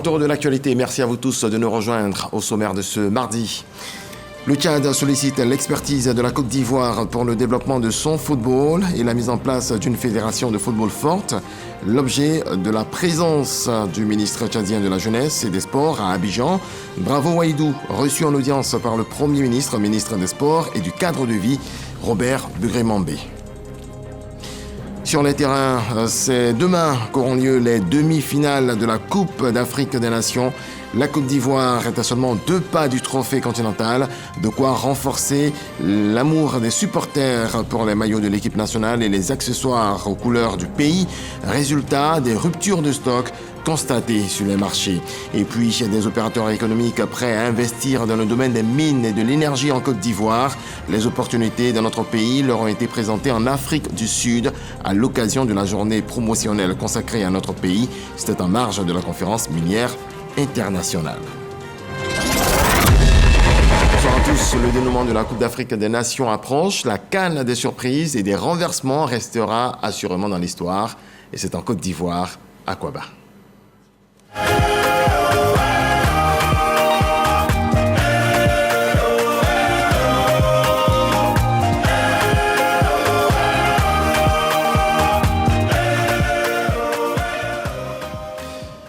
tour de l'actualité. Merci à vous tous de nous rejoindre au sommaire de ce mardi. Le Tchad sollicite l'expertise de la Côte d'Ivoire pour le développement de son football et la mise en place d'une fédération de football forte. L'objet de la présence du ministre tchadien de la Jeunesse et des Sports à Abidjan, Bravo Waïdou, reçu en audience par le Premier ministre, ministre des Sports et du Cadre de vie, Robert Bugré-Mambé. Sur les terrains, c'est demain qu'auront lieu les demi-finales de la Coupe d'Afrique des Nations. La Côte d'Ivoire est à seulement 2 pas du trophée continental, de quoi renforcer l'amour des supporters pour les maillots de l'équipe nationale et les accessoires aux couleurs du pays. Résultat, des ruptures de stock constatées sur les marchés. Et puis, il y a des opérateurs économiques prêts à investir dans le domaine des mines et de l'énergie en Côte d'Ivoire. Les opportunités dans notre pays leur ont été présentées en Afrique du Sud à l'occasion de la journée promotionnelle consacrée à notre pays. C'était en marge de la conférence minière internationale. Bonsoir à tous. Le dénouement de la Coupe d'Afrique des Nations approche. La canne des surprises et des renversements restera assurément dans l'histoire. Et c'est en Côte d'Ivoire, à Kouaba.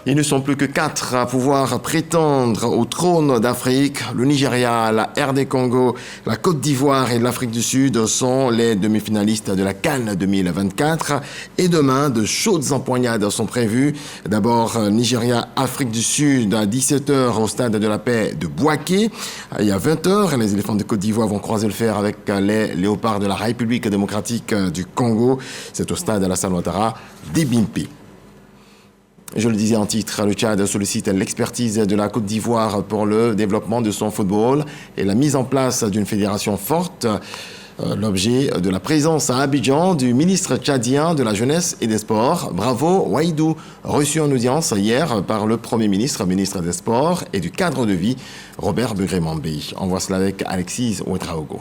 Ils ne sont plus que 4 à pouvoir prétendre au trône d'Afrique. Le Nigeria, la RD Congo, la Côte d'Ivoire et l'Afrique du Sud sont les demi-finalistes de la CAN 2024. Et demain, de chaudes empoignades sont prévues. D'abord, Nigeria, Afrique du Sud à 17h au stade de la paix de Bouaké. Et à 20h, les éléphants de Côte d'Ivoire vont croiser le fer avec les léopards de la République démocratique du Congo. C'est au stade Alassane Ouattara d'Ebimpe. Je le disais en titre, le Tchad sollicite l'expertise de la Côte d'Ivoire pour le développement de son football et la mise en place d'une fédération forte. L'objet de la présence à Abidjan du ministre tchadien de la Jeunesse et des Sports, Bravo Waïdou, reçu en audience hier par le Premier ministre, ministre des Sports et du Cadre de vie, Robert Bugré-Mambé. On voit cela avec Alexis Ouetraogo.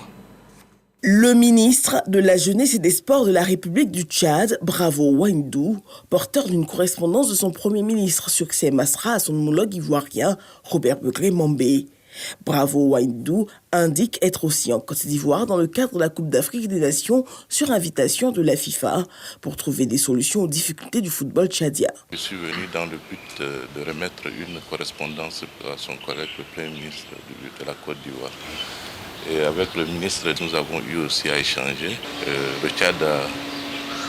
Le ministre de la Jeunesse et des Sports de la République du Tchad, Bravo Waïdou, porteur d'une correspondance de son Premier ministre Succès Masra à son homologue ivoirien, Robert Bugré-Mambé. Bravo Waïdou indique être aussi en Côte d'Ivoire dans le cadre de la Coupe d'Afrique des Nations sur invitation de la FIFA pour trouver des solutions aux difficultés du football tchadien. Je suis venu dans le but de remettre une correspondance à son collègue, le Premier ministre de la Côte d'Ivoire. Et avec le ministre, nous avons eu aussi à échanger. Le Tchad,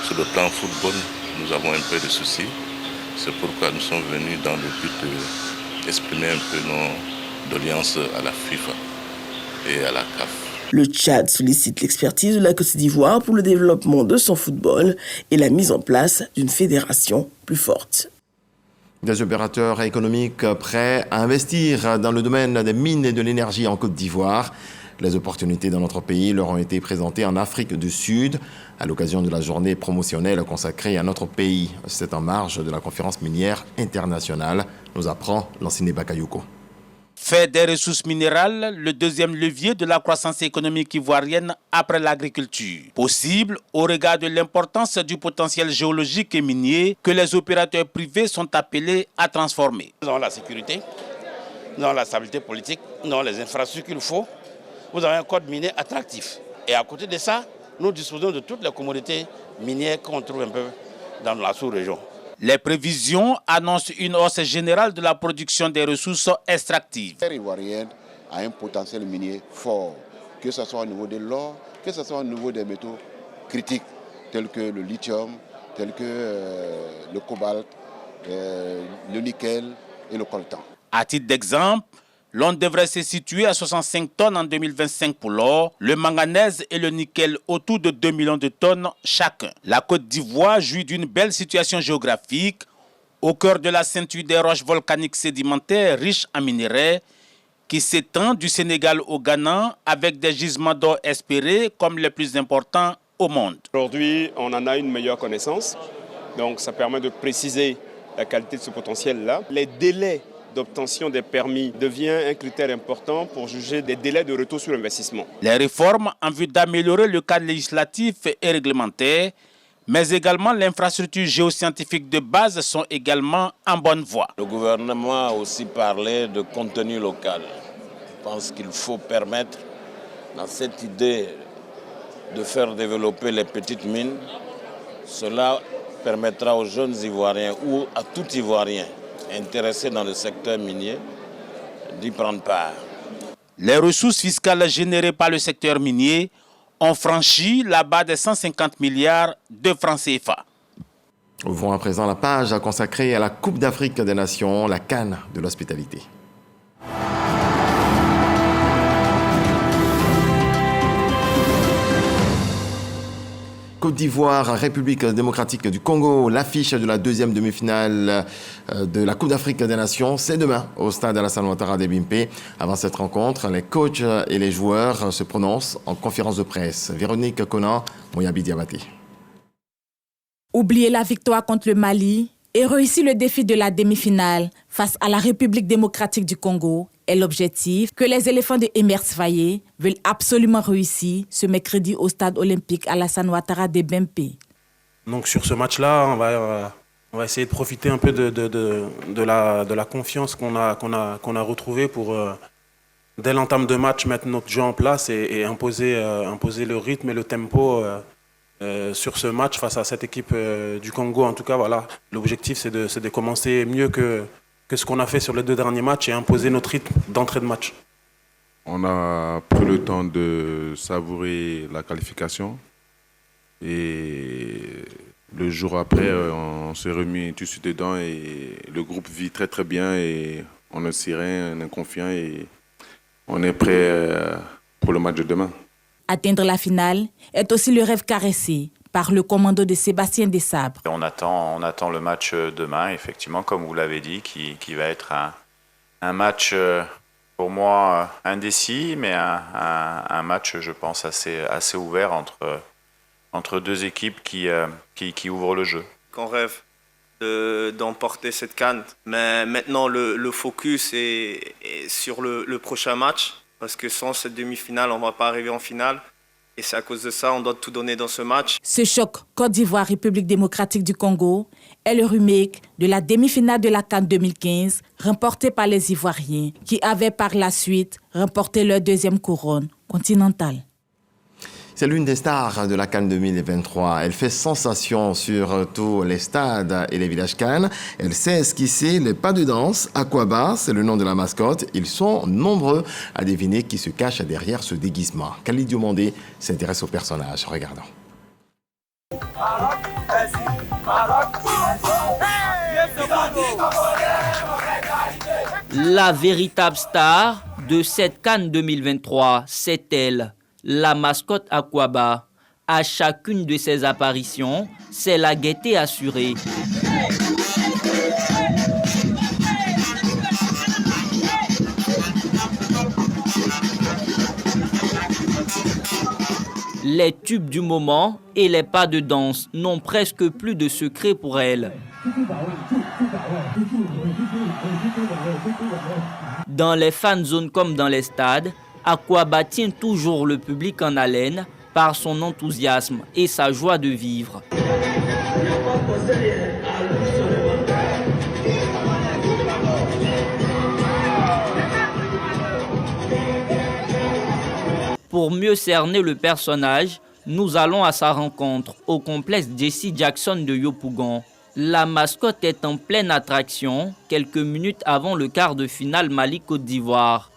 sur le plan football, nous avons un peu de soucis. C'est pourquoi nous sommes venus dans le but d'exprimer un peu nos doléances à la FIFA et à la CAF. Le Tchad sollicite l'expertise de la Côte d'Ivoire pour le développement de son football et la mise en place d'une fédération plus forte. Des opérateurs économiques prêts à investir dans le domaine des mines et de l'énergie en Côte d'Ivoire. Les opportunités dans notre pays leur ont été présentées en Afrique du Sud à l'occasion de la journée promotionnelle consacrée à notre pays. C'est en marge de la conférence minière internationale, nous apprend Lanciné Bakayoko. Fait des ressources minérales, le deuxième levier de la croissance économique ivoirienne après l'agriculture. Possible au regard de l'importance du potentiel géologique et minier que les opérateurs privés sont appelés à transformer. Nous avons la sécurité, nous avons la stabilité politique, nous avons les infrastructures qu'il faut. Vous avez un code minier attractif. Et à côté de ça, nous disposons de toutes les commodités minières qu'on trouve un peu dans la sous-région. Les prévisions annoncent une hausse générale de la production des ressources extractives. La terre ivoirienne a un potentiel minier fort, que ce soit au niveau de l'or, que ce soit au niveau des métaux critiques, tels que le lithium, tels que le cobalt, le nickel et le coltan. À titre d'exemple, l'on devrait se situer à 65 tonnes en 2025 pour l'or, le manganèse et le nickel autour de 2 millions de tonnes chacun. La Côte d'Ivoire jouit d'une belle situation géographique, au cœur de la ceinture des roches volcaniques sédimentaires riches en minerais, qui s'étend du Sénégal au Ghana avec des gisements d'or espérés comme les plus importants au monde. Aujourd'hui, on en a une meilleure connaissance, donc ça permet de préciser la qualité de ce potentiel-là. Les délais d'obtention des permis devient un critère important pour juger des délais de retour sur investissement. Les réformes en vue d'améliorer le cadre législatif et réglementaire mais également l'infrastructure géoscientifique de base sont également en bonne voie. Le gouvernement a aussi parlé de contenu local. Je pense qu'il faut permettre, dans cette idée de faire développer les petites mines, cela permettra aux jeunes Ivoiriens ou à tout Ivoirien intéressé dans le secteur minier d'y prendre part. Les ressources fiscales générées par le secteur minier ont franchi la barre des 150 milliards de francs CFA. Ouvrons à présent la page consacrée à la Coupe d'Afrique des Nations, la CAN de l'hospitalité. Côte d'Ivoire, République démocratique du Congo, l'affiche de la deuxième demi-finale de la Coupe d'Afrique des Nations, c'est demain au stade Alassane Ouattara d'Ebimpe. Avant cette rencontre, les coachs et les joueurs se prononcent en conférence de presse. Véronique Conan, Moyabi Diabaté. Oublier la victoire contre le Mali et réussir le défi de la demi-finale face à la République démocratique du Congo est l'objectif que les éléphants de Emerse Faé veulent absolument réussir ce mercredi au stade olympique Alassane Ouattara d'Ebimpe. Donc sur ce match-là, on va essayer de profiter un peu de la confiance qu'on a retrouvée pour, dès l'entame de match, mettre notre jeu en place et imposer le rythme et le tempo sur ce match face à cette équipe du Congo. En tout cas, voilà, l'objectif c'est de commencer mieux que ce qu'on a fait sur les 2 derniers matchs et imposer notre rythme d'entrée de match. On a pris le temps de savourer la qualification et le jour après, on s'est remis tout de suite dedans et le groupe vit très très bien et on est serein, on est confiant et on est prêt pour le match de demain. Atteindre la finale est aussi le rêve caressé par le commando de Sébastien Desabre. On attend le match demain, effectivement, comme vous l'avez dit, qui va être un match pour moi indécis, mais un match, je pense, assez ouvert entre 2 équipes qui ouvrent le jeu. On rêve d'emporter cette CAN, mais maintenant le focus est sur le prochain match, parce que sans cette demi-finale, on ne va pas arriver en finale. Et c'est à cause de ça, on doit tout donner dans ce match. Ce choc Côte d'Ivoire-République démocratique du Congo est le remake de la demi-finale de la CAN 2015, remportée par les Ivoiriens, qui avaient par la suite remporté leur 2e couronne continentale. C'est l'une des stars de la CAN 2023. Elle fait sensation sur tous les stades et les villages CAN. Elle sait esquisser les pas de danse. Aquaba, c'est le nom de la mascotte. Ils sont nombreux à deviner qui se cache derrière ce déguisement. Khalid Diomandé s'intéresse au personnage. Regardons. La véritable star de cette CAN 2023, c'est elle. La mascotte Aquaba. À chacune de ses apparitions, c'est la gaieté assurée. Les tubes du moment et les pas de danse n'ont presque plus de secret pour elle. Dans les fan zones comme dans les stades, Aquaba tient toujours le public en haleine par son enthousiasme et sa joie de vivre. Pour mieux cerner le personnage, nous allons à sa rencontre au complexe Jesse Jackson de Yopougon. La mascotte est en pleine attraction quelques minutes avant le quart de finale Mali-Côte d'Ivoire.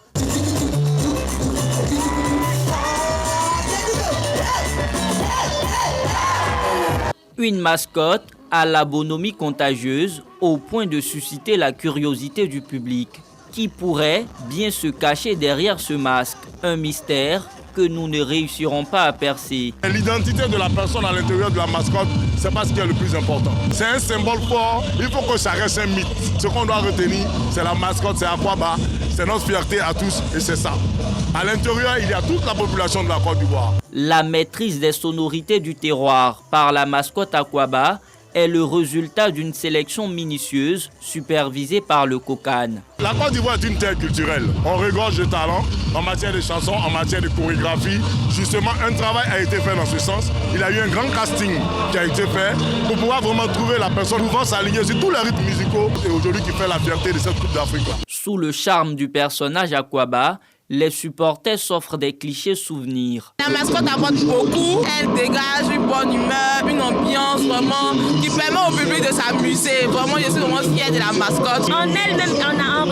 Une mascotte à la bonhomie contagieuse au point de susciter la curiosité du public. Qui pourrait bien se cacher derrière ce masque? Un mystère que nous ne réussirons pas à percer. L'identité de la personne à l'intérieur de la mascotte, c'est pas ce qui est le plus important. C'est un symbole fort, il faut que ça reste un mythe. Ce qu'on doit retenir, c'est la mascotte, c'est Aquaba, c'est notre fierté à tous et c'est ça. À l'intérieur, il y a toute la population de la Côte d'Ivoire. La maîtrise des sonorités du terroir par la mascotte Aquaba est le résultat d'une sélection minutieuse supervisée par le COCAN. La Côte d'Ivoire est une terre culturelle. On regorge de talents en matière de chansons, en matière de chorégraphie. Justement, un travail a été fait dans ce sens. Il y a eu un grand casting qui a été fait pour pouvoir vraiment trouver la personne pouvant s'aligner sur tous les rythmes musicaux et aujourd'hui qui fait la fierté de cette Coupe d'Afrique. Sous le charme du personnage Aquaba, les supporters s'offrent des clichés souvenirs. La mascotte apporte beaucoup, elle dégage une bonne humeur, une ambiance vraiment qui permet au public de s'amuser. Vraiment, je suis vraiment fière de la mascotte. En elle-même,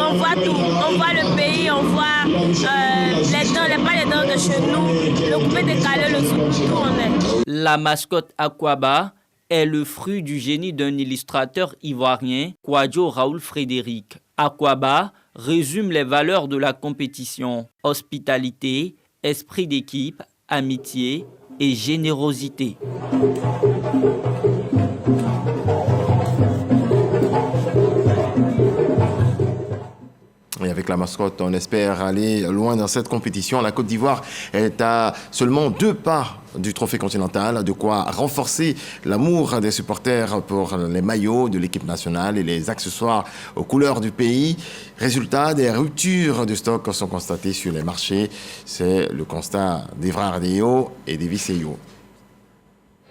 on voit tout. On voit le pays, on voit les dents, pas les dents de chez nous, le coupé décalé, le sous, tout on est. La mascotte Aquaba est le fruit du génie d'un illustrateur ivoirien, Kouadio Raoul Frédéric. Aquaba résume les valeurs de la compétition: hospitalité, esprit d'équipe, amitié et générosité. Et avec la mascotte, on espère aller loin dans cette compétition. La Côte d'Ivoire est à seulement 2 pas du trophée continental, de quoi renforcer l'amour des supporters pour les maillots de l'équipe nationale et les accessoires aux couleurs du pays. Résultat, des ruptures de stock sont constatées sur les marchés. C'est le constat d'Evra Ardeo et d'Eviseyo.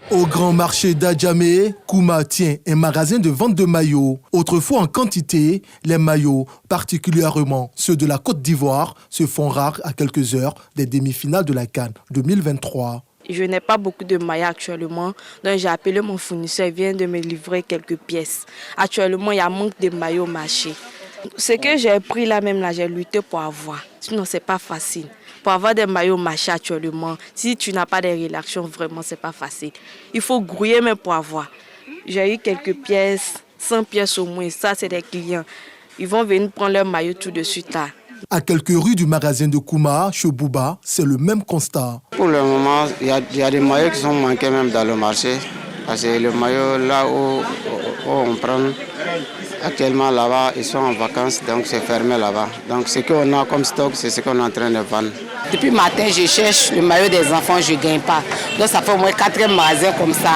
Au grand marché d'Adjamé, Kouma tient un magasin de vente de maillots. Autrefois en quantité, les maillots, particulièrement ceux de la Côte d'Ivoire, se font rares à quelques heures des demi-finales de la CAN 2023. Je n'ai pas beaucoup de maillots actuellement, donc j'ai appelé mon fournisseur, il vient de me livrer quelques pièces. Actuellement, il y a un manque de maillots au marché. Ce que j'ai pris là même, là, j'ai lutté pour avoir. Sinon, ce n'est pas facile. Pour avoir des maillots au marché actuellement, si tu n'as pas de réactions, vraiment, ce n'est pas facile. Il faut grouiller même pour avoir. J'ai eu quelques pièces, 100 pièces au moins. Ça, c'est des clients. Ils vont venir prendre leur maillot tout de suite là. À quelques rues du magasin de Kouma, chez Bouba, c'est le même constat. Pour le moment, il y a des maillots qui sont manqués même dans le marché. Parce que le maillot, là où on prend actuellement là-bas, ils sont en vacances, donc c'est fermé là-bas. Donc ce qu'on a comme stock, c'est ce qu'on est en train de vendre. Depuis matin, je cherche le maillot des enfants, je ne gagne pas. Donc ça fait au moins 4e magasin comme ça.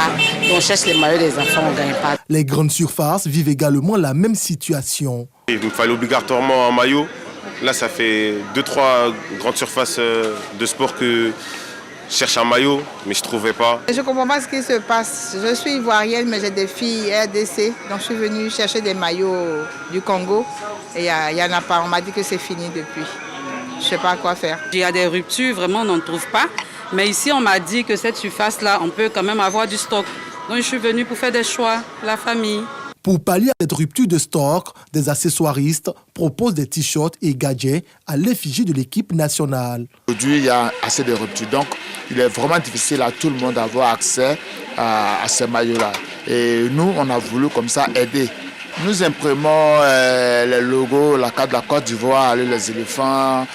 On cherche les maillots des enfants, on ne gagne pas. Les grandes surfaces vivent également la même situation. Il me fallait obligatoirement un maillot. Là, ça fait 2-3 grandes surfaces de sport que je cherche un maillot, mais je ne trouvais pas. Je ne comprends pas ce qui se passe. Je suis ivoirienne, mais j'ai des filles RDC. Donc je suis venue chercher des maillots du Congo. Et il n'y en a pas. On m'a dit que c'est fini depuis. Je ne sais pas quoi faire. Il y a des ruptures, vraiment, on n'en trouve pas. Mais ici, on m'a dit que cette surface-là, on peut quand même avoir du stock. Donc je suis venue pour faire des choix, la famille. Pour pallier à cette rupture de stock, des accessoiristes proposent des t-shirts et gadgets à l'effigie de l'équipe nationale. Aujourd'hui, il y a assez de ruptures, donc il est vraiment difficile à tout le monde d'avoir accès à ces maillots-là. Et nous, on a voulu comme ça aider. Nous imprimons les logos, la carte de la Côte d'Ivoire, les éléphants,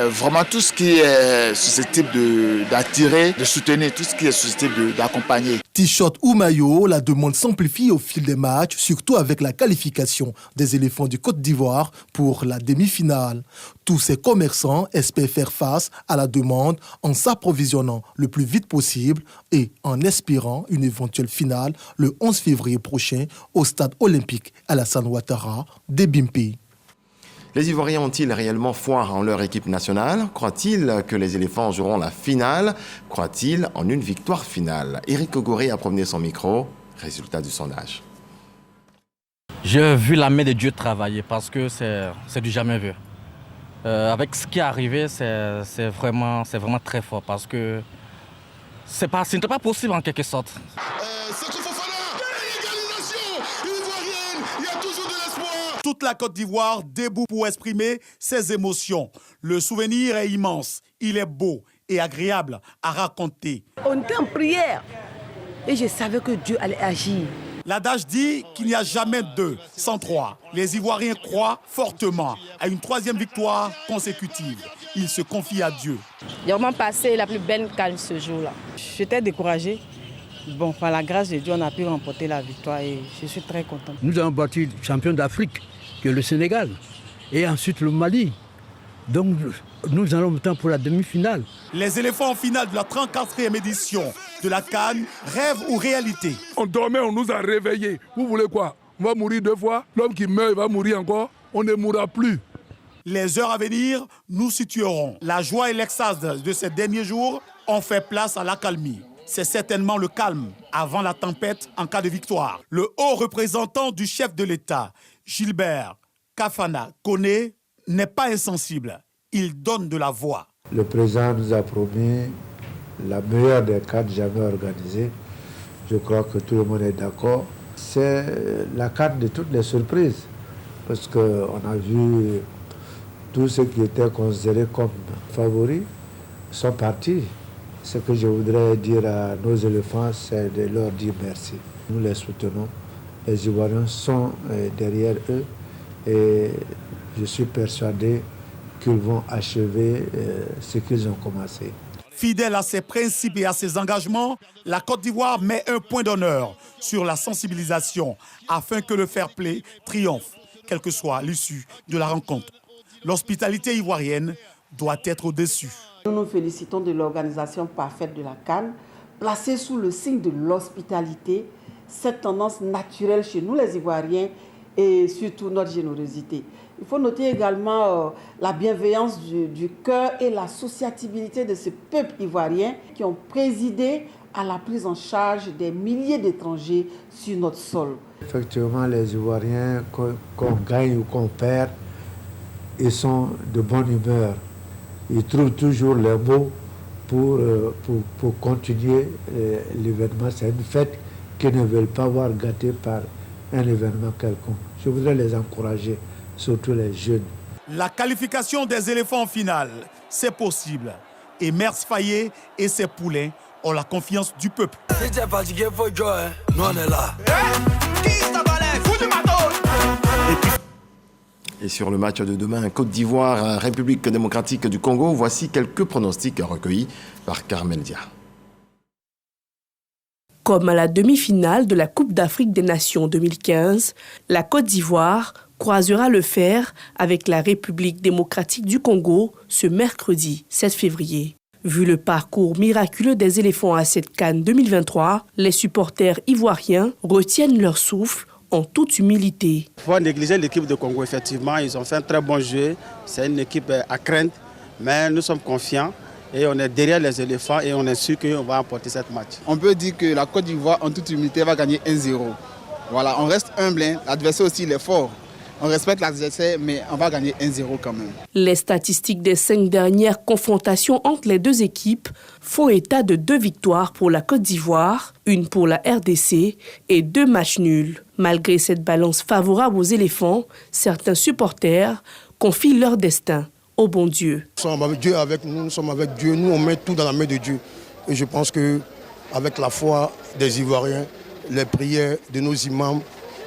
vraiment tout ce qui est susceptible d'attirer, de soutenir, tout ce qui est susceptible d'accompagner. T-shirt ou maillot, la demande s'amplifie au fil des matchs, surtout avec la qualification des éléphants du Côte d'Ivoire pour la demi-finale. Tous ces commerçants espèrent faire face à la demande en s'approvisionnant le plus vite possible et en espérant une éventuelle finale le 11 février prochain au stade olympique Alassane Ouattara de Bimpi. Les Ivoiriens ont-ils réellement foi en leur équipe nationale? Croient-ils que les éléphants joueront la finale? Croient-ils en une victoire finale? Éric Ogoré a promené son micro. Résultat du sondage. J'ai vu la main de Dieu travailler parce que c'est du jamais vu. Avec ce qui est arrivé, c'est vraiment très fort parce que ce n'était pas possible en quelque sorte. Toute la Côte d'Ivoire debout pour exprimer ses émotions. Le souvenir est immense, il est beau et agréable à raconter. On était en prière et je savais que Dieu allait agir. L'adage dit qu'il n'y a jamais 2 sans 3. Les Ivoiriens croient fortement à une 3e victoire consécutive. Ils se confient à Dieu. J'ai vraiment passé la plus belle CAN ce jour-là. J'étais découragée. Bon, par la grâce de Dieu, on a pu remporter la victoire et je suis très content. Nous avons battu le champion d'Afrique, qui est le Sénégal, et ensuite le Mali. Donc nous allons maintenant pour la demi-finale. Les éléphants en finale de la 34e édition de la CAN, rêve ou réalité? On dormait, on nous a réveillés. Vous voulez quoi? On va mourir 2 fois. L'homme qui meurt, il va mourir encore. On ne mourra plus. Les heures à venir nous situeront. La joie et l'extase de ces derniers jours ont fait place à l'accalmie. C'est certainement le calme avant la tempête en cas de victoire. Le haut représentant du chef de l'État, Gilbert Kafana Koné, n'est pas insensible. Il donne de la voix. Le président nous a promis la meilleure des CAN jamais organisées. Je crois que tout le monde est d'accord. C'est la CAN de toutes les surprises. Parce qu'on a vu tous ceux qui étaient considérés comme favoris sont partis. Ce que je voudrais dire à nos éléphants, c'est de leur dire merci. Nous les soutenons. Les Ivoiriens sont derrière eux et je suis persuadé qu'ils vont achever ce qu'ils ont commencé. Fidèle à ses principes et à ses engagements, la Côte d'Ivoire met un point d'honneur sur la sensibilisation afin que le fair play triomphe, quelle que soit l'issue de la rencontre. L'hospitalité ivoirienne doit être au-dessus. Nous nous félicitons de l'organisation parfaite de la CAN, placée sous le signe de l'hospitalité, cette tendance naturelle chez nous les Ivoiriens et surtout notre générosité. Il faut noter également la bienveillance du cœur et l'associabilité de ce peuple ivoirien qui ont présidé à la prise en charge des milliers d'étrangers sur notre sol. Effectivement, les Ivoiriens, qu'on gagne ou qu'on perd, ils sont de bonne humeur. Ils trouvent toujours les mots pour continuer l'événement. C'est une fête qu'ils ne veulent pas voir gâtée par un événement quelconque. Je voudrais les encourager, surtout les jeunes. La qualification des éléphants en finale, c'est possible. Et Mers Fayet et ses poulains ont la confiance du peuple. Si tu es fatigué, il faut jouer. Nous, on est là. Et sur le match de demain, Côte d'Ivoire, République démocratique du Congo, voici quelques pronostics recueillis par Carmel Dia. Comme à la demi-finale de la Coupe d'Afrique des Nations 2015, la Côte d'Ivoire croisera le fer avec la République démocratique du Congo ce mercredi 7 février. Vu le parcours miraculeux des éléphants à cette CAN 2023, les supporters ivoiriens retiennent leur souffle en toute humilité. Il ne faut pas négliger l'équipe de Congo, effectivement. Ils ont fait un très bon jeu. C'est une équipe à craindre, mais nous sommes confiants et on est derrière les éléphants et on est sûr qu'on va emporter cette match. On peut dire que la Côte d'Ivoire, en toute humilité, va gagner 1-0. Voilà, on reste humble, hein. L'adversaire aussi il est fort. On respecte l'adversaire, mais on va gagner 1-0 quand même. Les statistiques des 5 dernières confrontations entre les deux équipes font état de 2 victoires pour la Côte d'Ivoire, 1 pour la RDC et 2 matchs nuls. Malgré cette balance favorable aux éléphants, certains supporters confient leur destin au bon Dieu. Nous sommes avec Dieu avec nous, nous sommes avec Dieu, nous on met tout dans la main de Dieu. Et je pense qu'avec la foi des Ivoiriens, les prières de nos imams,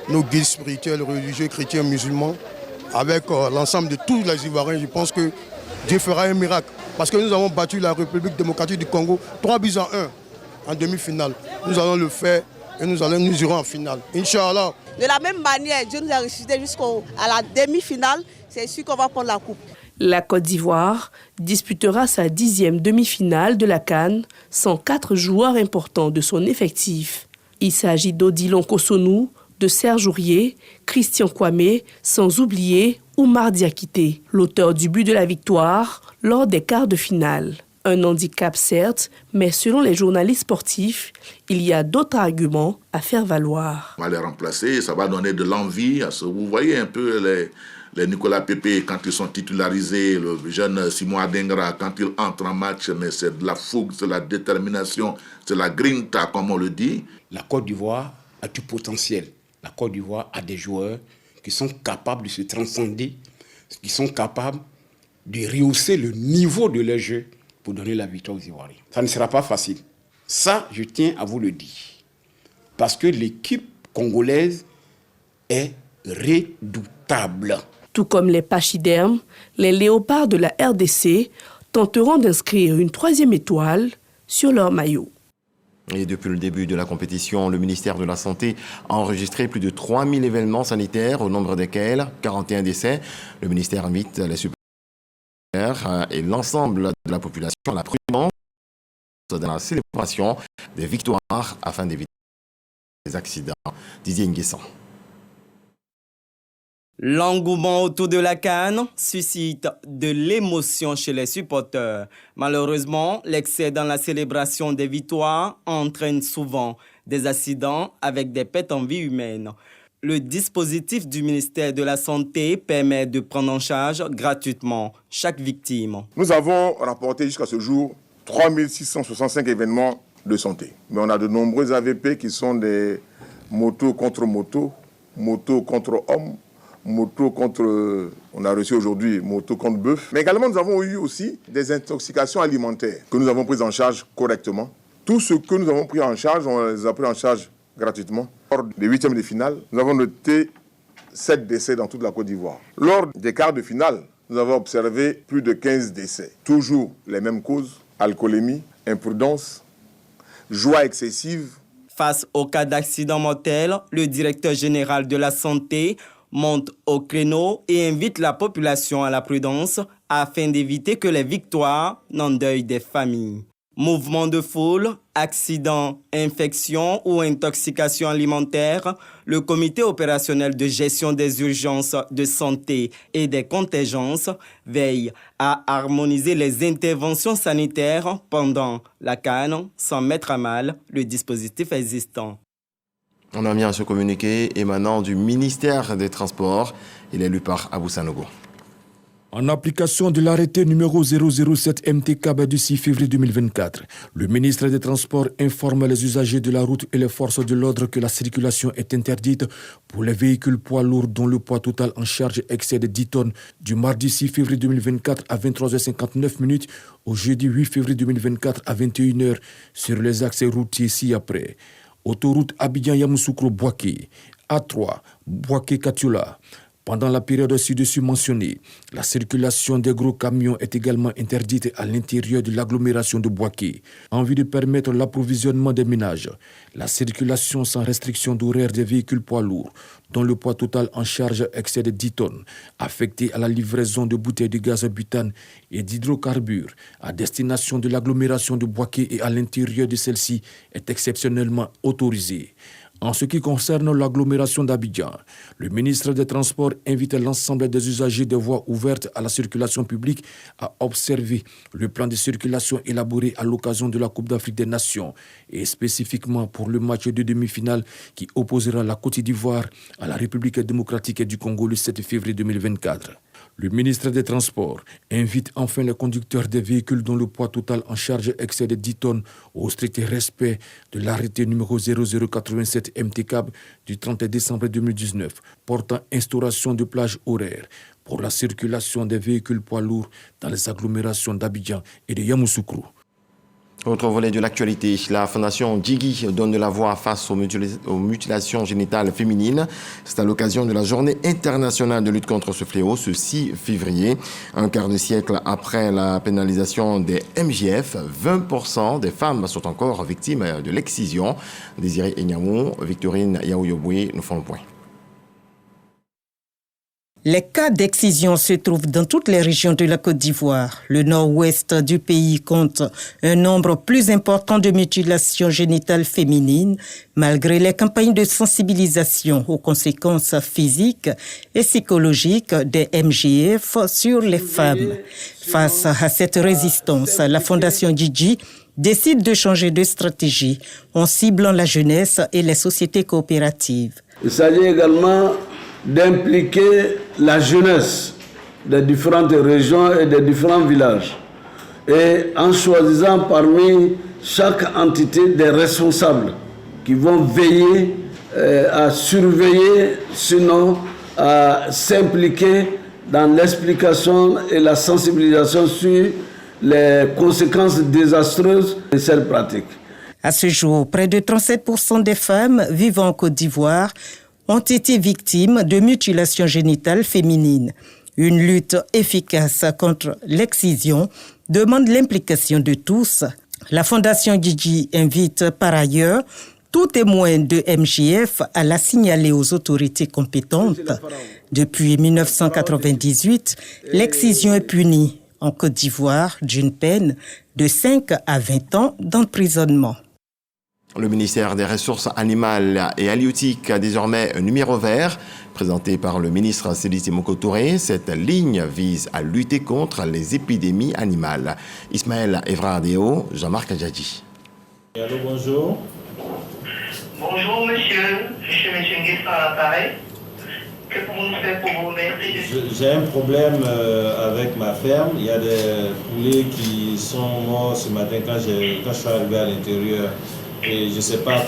nos guides spirituels, religieux, chrétiens, musulmans, avec l'ensemble de tous les Ivoiriens, je pense que Dieu fera un miracle. Parce que nous avons battu la République démocratique du Congo 3-1 en demi-finale. Nous allons le faire et nous irons en finale. Inch'Allah. De la même manière, Dieu nous a ressuscité jusqu'à la demi-finale. C'est sûr qu'on va prendre la coupe. La Côte d'Ivoire disputera sa 10e demi-finale de la CAN sans 4 joueurs importants de son effectif. Il s'agit d'Odilon Kosonou, de Serge Aurier, Christian Kwame, sans oublier Oumar Diakité, l'auteur du but de la victoire lors des quarts de finale. Un handicap certes, mais selon les journalistes sportifs, il y a d'autres arguments à faire valoir. On va les remplacer, ça va donner de l'envie. Vous voyez un peu les Nicolas Pépé quand ils sont titularisés, le jeune Simon Adengra quand il entre en match, mais c'est de la fougue, c'est la détermination, c'est la grinta comme on le dit. La Côte d'Ivoire a du potentiel. La Côte d'Ivoire a des joueurs qui sont capables de se transcender, qui sont capables de rehausser le niveau de leur jeu pour donner la victoire aux Ivoiriens. Ça ne sera pas facile. Ça, je tiens à vous le dire. Parce que l'équipe congolaise est redoutable. Tout comme les pachydermes, les léopards de la RDC tenteront d'inscrire une 3e étoile sur leur maillot. Et depuis le début de la compétition, le ministère de la Santé a enregistré plus de 3000 événements sanitaires, au nombre desquels 41 décès. Le ministère invite les supporters et l'ensemble de la population à la prudence dans la célébration des victoires afin d'éviter les accidents. Didier Nguessan. L'engouement autour de la CAN suscite de l'émotion chez les supporters. Malheureusement, l'excès dans la célébration des victoires entraîne souvent des accidents avec des pertes en vie humaine. Le dispositif du ministère de la Santé permet de prendre en charge gratuitement chaque victime. Nous avons rapporté jusqu'à ce jour 3665 événements de santé. Mais on a de nombreux AVP qui sont des motos contre motos, motos contre hommes, moto contre, on a reçu aujourd'hui moto contre bœuf. Mais également, nous avons eu aussi des intoxications alimentaires que nous avons prises en charge correctement. Tout ce que nous avons pris en charge, on les a pris en charge gratuitement. Lors des huitièmes de finale, nous avons noté 7 décès dans toute la Côte d'Ivoire. Lors des quarts de finale, nous avons observé plus de 15 décès. Toujours les mêmes causes, alcoolémie, imprudence, joie excessive. Face au cas d'accident mortel, le directeur général de la santé monte au créneau et invite la population à la prudence afin d'éviter que les victoires n'endeuillent des familles. Mouvements de foule, accidents, infections ou intoxications alimentaires, le comité opérationnel de gestion des urgences de santé et des contingences veille à harmoniser les interventions sanitaires pendant la CAN sans mettre à mal le dispositif existant. On a mis un communiqué émanant du ministère des Transports. Il est lu par Abou Sanogo. En application de l'arrêté numéro 007 MTK du 6 février 2024, le ministre des Transports informe les usagers de la route et les forces de l'ordre que la circulation est interdite pour les véhicules poids lourds dont le poids total en charge excède 10 tonnes du mardi 6 février 2024 à 23h59 au jeudi 8 février 2024 à 21h sur les axes routiers ci-après. Autoroute Abidjan-Yamoussoukro-Bouaké, A3, Bouaké-Katiola. Pendant la période ci-dessus mentionnée, la circulation des gros camions est également interdite à l'intérieur de l'agglomération de Bouaké, en vue de permettre l'approvisionnement des ménages. La circulation sans restriction d'horaire des véhicules poids lourds, dont le poids total en charge excède 10 tonnes, affectés à la livraison de bouteilles de gaz butane et d'hydrocarbures à destination de l'agglomération de Bouaké et à l'intérieur de celle-ci est exceptionnellement autorisée. En ce qui concerne l'agglomération d'Abidjan, le ministre des Transports invite l'ensemble des usagers des voies ouvertes à la circulation publique à observer le plan de circulation élaboré à l'occasion de la Coupe d'Afrique des Nations et spécifiquement pour le match de demi-finale qui opposera la Côte d'Ivoire à la République démocratique du Congo le 7 février 2024. Le ministre des Transports invite enfin les conducteurs des véhicules dont le poids total en charge excède 10 tonnes au strict respect de l'arrêté numéro 0087 MTCAB du 30 décembre 2019 portant instauration de plages horaires pour la circulation des véhicules poids lourds dans les agglomérations d'Abidjan et de Yamoussoukro. Autre volet de l'actualité, la fondation Djigui donne de la voix face aux mutilations génitales féminines. C'est à l'occasion de la journée internationale de lutte contre ce fléau, ce 6 février. Un quart de siècle après la pénalisation des MJF, 20% des femmes sont encore victimes de l'excision. Désiré Enyamou, Victorine Yaouyoboué nous font le point. Les cas d'excision se trouvent dans toutes les régions de la Côte d'Ivoire. Le nord-ouest du pays compte un nombre plus important de mutilations génitales féminines, malgré les campagnes de sensibilisation aux conséquences physiques et psychologiques des MJF sur les femmes. Face à cette résistance, la Fondation Djigui décide de changer de stratégie en ciblant la jeunesse et les sociétés coopératives. Il s'agit également d'impliquer la jeunesse des différentes régions et des différents villages. Et en choisissant parmi chaque entité des responsables qui vont veiller à surveiller, sinon à s'impliquer dans l'explication et la sensibilisation sur les conséquences désastreuses de cette pratique. À ce jour, près de 37% des femmes vivant en Côte d'Ivoire ont été victimes de mutilations génitales féminines. Une lutte efficace contre l'excision demande l'implication de tous. La Fondation Djigui invite par ailleurs tout témoin de MJF à la signaler aux autorités compétentes. Depuis 1998, l'excision est punie en Côte d'Ivoire d'une peine de 5 à 20 ans d'emprisonnement. Le ministère des Ressources animales et halieutiques a désormais un numéro vert présenté par le ministre Sely Simoko Touré. Cette ligne vise à lutter contre les épidémies animales. Ismaël Evradeo, Jean-Marc Adjadji. Allô, bonjour. Bonjour monsieur, je suis monsieur Nguespa à l'appareil. Que pouvons-nous faire pour vous? Merci. J'ai un problème avec ma ferme. Il y a des poulets qui sont morts ce matin quand je suis arrivé à l'intérieur. Et je ne sais pas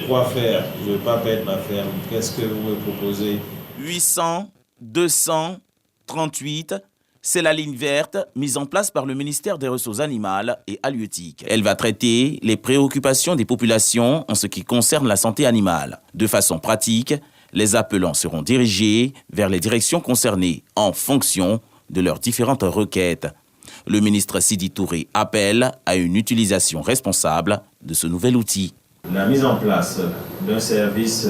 quoi faire. Je ne veux pas perdre ma ferme. Qu'est-ce que vous me proposez? 800 238, c'est la ligne verte mise en place par le ministère des Ressources animales et halieutiques. Elle va traiter les préoccupations des populations en ce qui concerne la santé animale. De façon pratique, les appelants seront dirigés vers les directions concernées en fonction de leurs différentes requêtes. Le ministre Sidi Touré appelle à une utilisation responsable de ce nouvel outil. La mise en place d'un service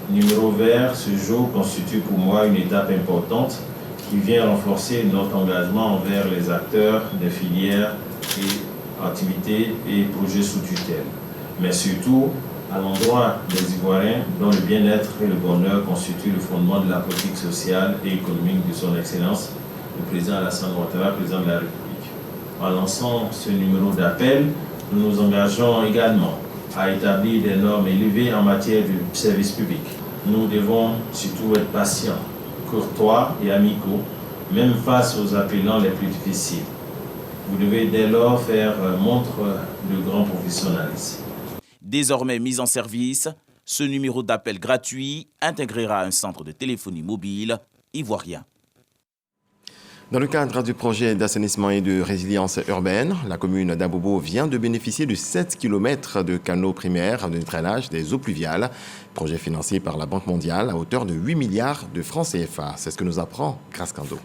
numéro vert ce jour constitue pour moi une étape importante qui vient renforcer notre engagement envers les acteurs des filières et activités et projets sous tutelle. Mais surtout à l'endroit des Ivoiriens dont le bien-être et le bonheur constituent le fondement de la politique sociale et économique de son Excellence, le président Alassane Ouattara, président de la République. En lançant ce numéro d'appel, nous nous engageons également à établir des normes élevées en matière de service public. Nous devons surtout être patients, courtois et amicaux, même face aux appelants les plus difficiles. Vous devez dès lors faire montre de grand professionnalisme. Désormais mis en service, ce numéro d'appel gratuit intégrera un centre de téléphonie mobile ivoirien. Dans le cadre du projet d'assainissement et de résilience urbaine, la commune d'Abobo vient de bénéficier de 7 km de canaux primaires de drainage des eaux pluviales, projet financé par la Banque mondiale à hauteur de 8 milliards de francs CFA. C'est ce que nous apprend Grace Kando.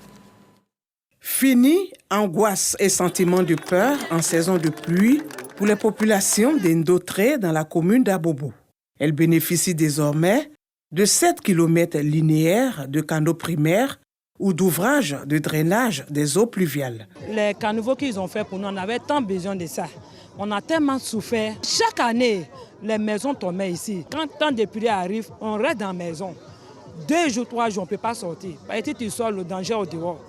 Fini angoisse et sentiment de peur en saison de pluie pour les populations d'Endotré dans la commune d'Abobo. Elles bénéficient désormais de 7 km linéaires de canaux primaires ou d'ouvrages de drainage des eaux pluviales. Les caniveaux qu'ils ont fait pour nous, on avait tant besoin de ça. On a tellement souffert. Chaque année, les maisons tombaient ici. Quand tant de pluie arrive, on reste dans la maison. 2 jours, 3 jours, on ne peut pas sortir. Parce que tu sors, le danger au dehors.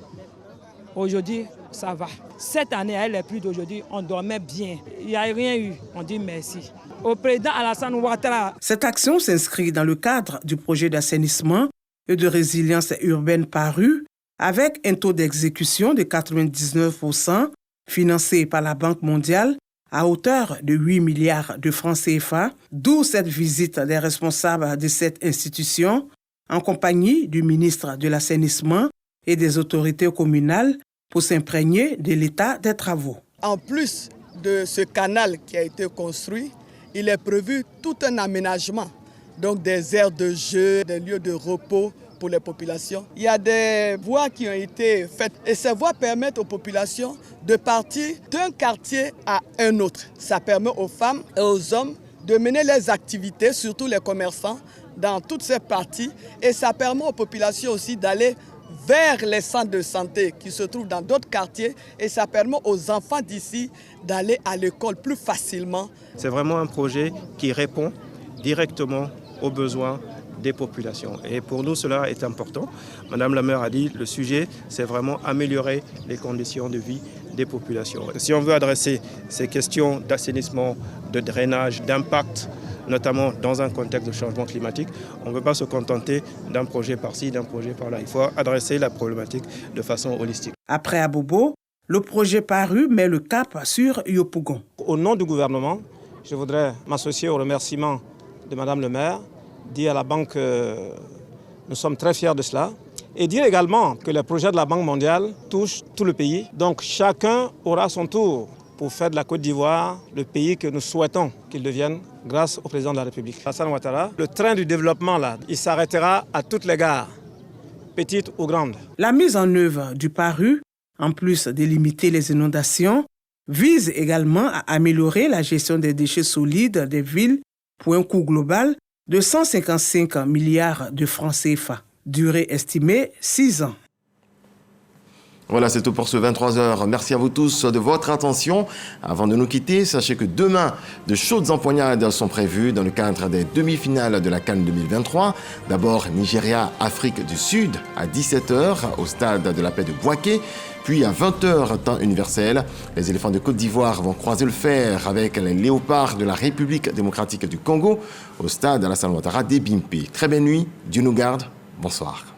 Aujourd'hui, ça va. Cette année, avec les pluies d'aujourd'hui, on dormait bien. Il n'y a rien eu. On dit merci. Au président Alassane Ouattara. Cette action s'inscrit dans le cadre du projet d'assainissement et de résilience urbaine PARU, avec un taux d'exécution de 99%, financé par la Banque mondiale à hauteur de 8 milliards de francs CFA, d'où cette visite des responsables de cette institution, en compagnie du ministre de l'Assainissement et des autorités communales, pour s'imprégner de l'état des travaux. En plus de ce canal qui a été construit, il est prévu tout un aménagement. Donc des aires de jeu, des lieux de repos pour les populations. Il y a des voies qui ont été faites et ces voies permettent aux populations de partir d'un quartier à un autre. Ça permet aux femmes et aux hommes de mener leurs activités, surtout les commerçants, dans toutes ces parties. Et ça permet aux populations aussi d'aller vers les centres de santé qui se trouvent dans d'autres quartiers et ça permet aux enfants d'ici d'aller à l'école plus facilement. C'est vraiment un projet qui répond directement aux besoins des populations. Et pour nous, cela est important. Madame la maire a dit, le sujet, c'est vraiment améliorer les conditions de vie des populations. Si on veut adresser ces questions d'assainissement, de drainage, d'impact, notamment dans un contexte de changement climatique, on ne peut pas se contenter d'un projet par-ci, d'un projet par-là. Il faut adresser la problématique de façon holistique. Après Abobo, le projet PARU met le cap sur Yopougon. Au nom du gouvernement, je voudrais m'associer au remerciement de Madame le maire, dire à la Banque que nous sommes très fiers de cela et dire également que les projets de la Banque mondiale touchent tout le pays. Donc chacun aura son tour pour faire de la Côte d'Ivoire le pays que nous souhaitons qu'il devienne grâce au président de la République. Alassane Ouattara, le train du développement, là, il s'arrêtera à toutes les gares, petites ou grandes. La mise en œuvre du PARU, en plus de limiter les inondations, vise également à améliorer la gestion des déchets solides des villes pour un coût global de 155 milliards de francs CFA. Durée estimée 6 ans. Voilà, c'est tout pour ce 23h. Merci à vous tous de votre attention. Avant de nous quitter, sachez que demain, de chaudes empoignades sont prévues dans le cadre des demi-finales de la CAN 2023. D'abord, Nigeria, Afrique du Sud, à 17h, au stade de la Paix de Bouaké. Puis à 20h, temps universel, les éléphants de Côte d'Ivoire vont croiser le fer avec les léopards de la République démocratique du Congo, au stade Alassane Ouattara d'Ebimpe. Très belle nuit, Dieu nous garde, bonsoir.